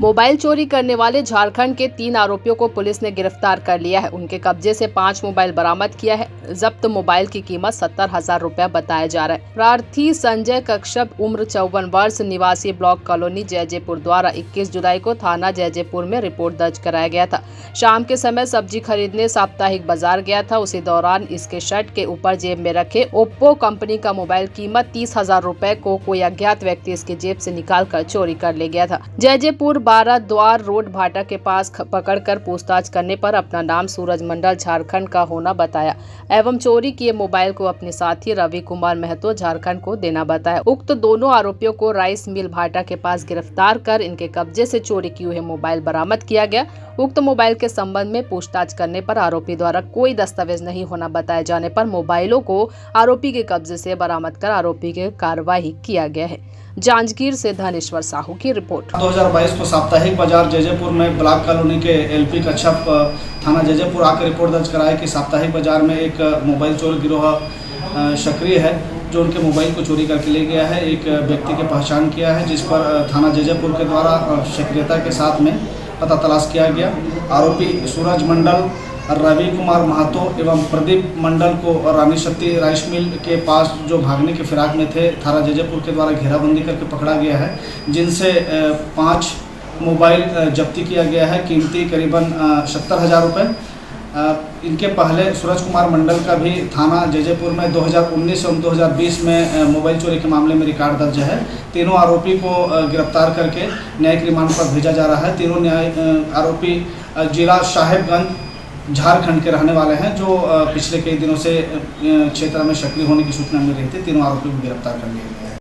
Mobile चोरी करने वाले झारखंड के 3 आरोपियों को पुलिस ने गिरफ्तार कर लिया है। उनके कब्जे से 5 मोबाइल बरामद किया है। जब्त मोबाइल की कीमत 70,000 रुपया बताया जा रहा है। प्रार्थी संजय कश्यप उम्र 54 वर्ष निवासी ब्लॉक कॉलोनी जयजेपुर द्वारा 21 जुलाई को थाना जयजेपुर में रिपोर्ट दर्ज कराया गया था। शाम के समय सब्जी खरीदने साप्ताहिक बाजार गया था। उसी दौरान इसके शर्ट के ऊपर जेब में रखे ओप्पो कंपनी का मोबाइल कीमत 30,000 रुपए को कोई अज्ञात व्यक्ति इसकी जेब से निकालकर चोरी कर ले गया था। जयजेपुर 12 द्वार रोड भाटा के पास पकड़कर पूछताछ करने पर अपना नाम सूरज मंडल झारखंड का होना बताया एवं चोरी किए मोबाइल को अपने साथी रवि कुमार महतो झारखंड को देना बताया। उक्त दोनों आरोपियों को राइस मिल भाटा के पास गिरफ्तार कर इनके कब्जे से चोरी किए हुए मोबाइल बरामद किया गया। उक्त मोबाइल के संबंध में पूछताछ करने पर आरोपी द्वारा कोई दस्तावेज नहीं होना बताए जाने पर मोबाइलों को आरोपी के कब्जे से बरामद कर आरोपी की कार्रवाई किया गया है। जांजगीर से धनेश्वर साहू की रिपोर्ट। 2022 को साप्ताहिक बाजार जयजेपुर में ब्लॉक कॉलोनी के एलपी कश्यप थाना जयजेपुर आकर रिपोर्ट दर्ज कराया कि साप्ताहिक बाजार में एक मोबाइल चोर गिरोह सक्रिय है जो उनके मोबाइल को चोरी करके ले गया है। एक व्यक्ति की पहचान किया है जिस पर थाना जयजेपुर के द्वारा सक्रियता के साथ में पता तलाश किया गया। आरोपी सूरज मंडल, रवि कुमार महतो एवं प्रदीप मंडल को रानी शक्ति राइस मिल के पास जो भागने के फिराक में थे थाना जयजेपुर के द्वारा घेराबंदी करके पकड़ा गया है, जिनसे 5 मोबाइल जब्ती किया गया है, कीमती करीबन 70,000 रुपये। इनके पहले सूरज कुमार मंडल का भी थाना जयजेपुर में 2019 एवं 2020 में मोबाइल चोरी के मामले में रिकॉर्ड दर्ज है। तीनों आरोपी को गिरफ्तार करके न्यायिक रिमांड पर भेजा जा रहा है। तीनों आरोपी जिला साहेबगंज झारखंड के रहने वाले हैं जो पिछले कई दिनों से क्षेत्र में सक्रिय होने की सूचना मिल रही थी। तीनों आरोपियों को गिरफ्तार कर लिया गया है।